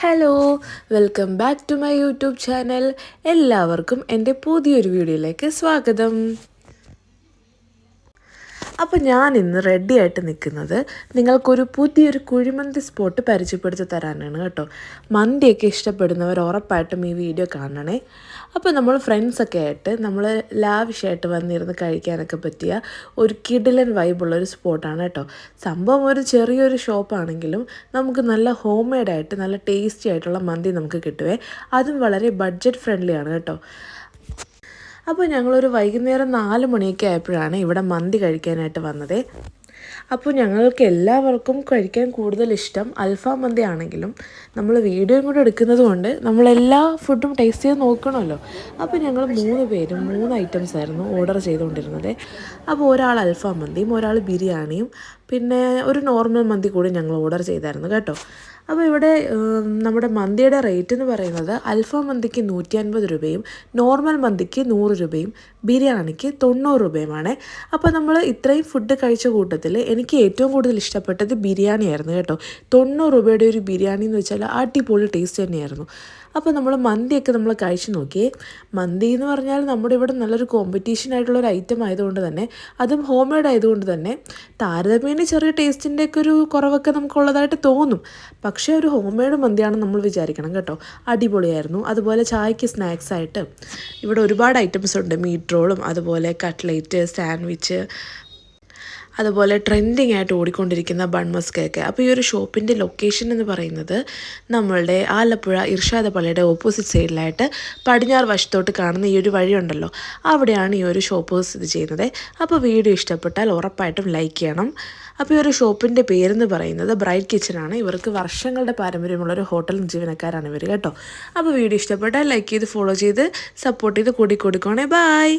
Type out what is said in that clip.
Hello, welcome back to my YouTube channel. എല്ലാവർക്കും എൻ്റെ പുതിയൊരു വീഡിയോയിലേക്ക് സ്വാഗതം. അപ്പോൾ ഞാൻ ഇന്ന് റെഡി ആയിട്ട് നിൽക്കുന്നത് നിങ്ങൾക്കൊരു പുതിയൊരു കുഴിമന്തി സ്പോട്ട് പരിചയപ്പെടുത്തി തരാനാണ് കേട്ടോ. മന്തിയൊക്കെ ഇഷ്ടപ്പെടുന്നവർ ഉറപ്പായിട്ടും ഈ വീഡിയോ കാണണേ. അപ്പോൾ നമ്മൾ ഫ്രണ്ട്സൊക്കെ ആയിട്ട് നമ്മൾ ലാവിഷായിട്ട് വന്നിരുന്ന് കഴിക്കാനൊക്കെ പറ്റിയ ഒരു കിടിലൻ വൈബുള്ളൊരു സ്പോട്ടാണ് കേട്ടോ. സംഭവം ഒരു ചെറിയൊരു ഷോപ്പാണെങ്കിലും നമുക്ക് നല്ല ഹോം മെയ്ഡായിട്ട് നല്ല ടേസ്റ്റി ആയിട്ടുള്ള മന്തി നമുക്ക് കിട്ടുവേ. അതും വളരെ ബഡ്ജറ്റ് ഫ്രണ്ട്ലി ആണ് കേട്ടോ. അപ്പോൾ ഞങ്ങളൊരു വൈകുന്നേരം 4 മണിയൊക്കെ ആയപ്പോഴാണ് ഇവിടെ മന്തി കഴിക്കാനായിട്ട് വന്നത്. അപ്പോൾ ഞങ്ങൾക്ക് എല്ലാവർക്കും കഴിക്കാൻ കൂടുതൽ ഇഷ്ടം അൽഫാം മന്തി ആണെങ്കിലും നമ്മൾ വീഡിയോയും കൂടെ എടുക്കുന്നത് കൊണ്ട് നമ്മളെല്ലാ ഫുഡും ടേസ്റ്റ് ചെയ്ത് നോക്കണമല്ലോ. അപ്പോൾ ഞങ്ങൾ 3 പേരും 3 ഐറ്റംസ് ആയിരുന്നു ഓർഡർ ചെയ്തുകൊണ്ടിരുന്നത്. അപ്പോൾ ഒരാൾ അൽഫാം മന്തിയും ഒരാൾ ബിരിയാണിയും പിന്നെ ഒരു നോർമൽ മന്തി കൂടി ഞങ്ങൾ ഓർഡർ ചെയ്തായിരുന്നു കേട്ടോ. അപ്പോൾ ഇവിടെ നമ്മുടെ മന്തിയുടെ റേറ്റ് എന്ന് പറയുന്നത് അൽഫാം മന്തിക്ക് 150 രൂപയും നോർമൽ മന്തിക്ക് 100 രൂപയും ബിരിയാണിക്ക് 90 രൂപയുമാണ്. അപ്പോൾ നമ്മൾ ഇത്രയും ഫുഡ് കഴിച്ച കൂട്ടത്തിൽ എനിക്ക് ഏറ്റവും കൂടുതൽ ഇഷ്ടപ്പെട്ടത് ബിരിയാണിയായിരുന്നു കേട്ടോ. 90 രൂപയുടെ ഒരു ബിരിയാണി എന്ന് വെച്ചാൽ അടിപൊളി ടേസ്റ്റ് തന്നെയായിരുന്നു. അപ്പോൾ നമ്മൾ മന്തിയൊക്കെ നമ്മൾ കഴിച്ച് നോക്കിയേ. മന്തി എന്ന് പറഞ്ഞാൽ നമ്മുടെ ഇവിടെ നല്ലൊരു കോമ്പറ്റീഷനായിട്ടുള്ളൊരു ഐറ്റം ആയതുകൊണ്ട് തന്നെ അതും ഹോം മെയ്ഡ് ആയതുകൊണ്ട് തന്നെ താരതമ്യേന ചെറിയ ടേസ്റ്റിൻ്റെയൊക്കെ ഒരു കുറവൊക്കെ നമുക്കുള്ളതായിട്ട് തോന്നും. പക്ഷേ ഒരു ഹോം മെയ്ഡ് മന്തിയാണ് നമ്മൾ വിചാരിക്കണം കേട്ടോ. അടിപൊളിയായിരുന്നു. അതുപോലെ ചായക്ക് സ്നാക്സായിട്ട് ഇവിടെ ഒരുപാട് ഐറ്റംസ് ഉണ്ട്. മീറ്റ് റോളും അതുപോലെ കട്ട്ലേറ്റ്, സാൻഡ്വിച്ച്, അതുപോലെ ട്രെൻഡിങ് ആയിട്ട് ഓടിക്കൊണ്ടിരിക്കുന്ന ബൺമസ് കേക്ക്. അപ്പോൾ ഈ ഒരു ഷോപ്പിൻ്റെ ലൊക്കേഷൻ എന്ന് പറയുന്നത് നമ്മളുടെ ആലപ്പുഴ ഇർഷാദ പള്ളിയുടെ ഓപ്പോസിറ്റ് സൈഡിലായിട്ട് പടിഞ്ഞാറ് വശത്തോട്ട് കാണുന്ന ഈ ഒരു വഴിയുണ്ടല്ലോ, അവിടെയാണ് ഈ ഒരു ഷോപ്പ് സ്ഥിതി ചെയ്യുന്നത്. അപ്പോൾ വീഡിയോ ഇഷ്ടപ്പെട്ടാൽ ഉറപ്പായിട്ടും ലൈക്ക് ചെയ്യണം. അപ്പോൾ ഈ ഒരു ഷോപ്പിൻ്റെ പേരെന്ന് പറയുന്നത് ബ്രൈറ്റ് കിച്ചനാണ്. ഇവർക്ക് വർഷങ്ങളുടെ പാരമ്പര്യമുള്ളൊരു ഹോട്ടൽ ജീവനക്കാരാണ് ഇവർ കേട്ടോ. അപ്പോൾ വീഡിയോ ഇഷ്ടപ്പെട്ടാൽ ലൈക്ക് ചെയ്ത് ഫോളോ ചെയ്ത് സപ്പോർട്ട് ചെയ്ത് കൂടി കൊടുക്കണേ. ബൈ.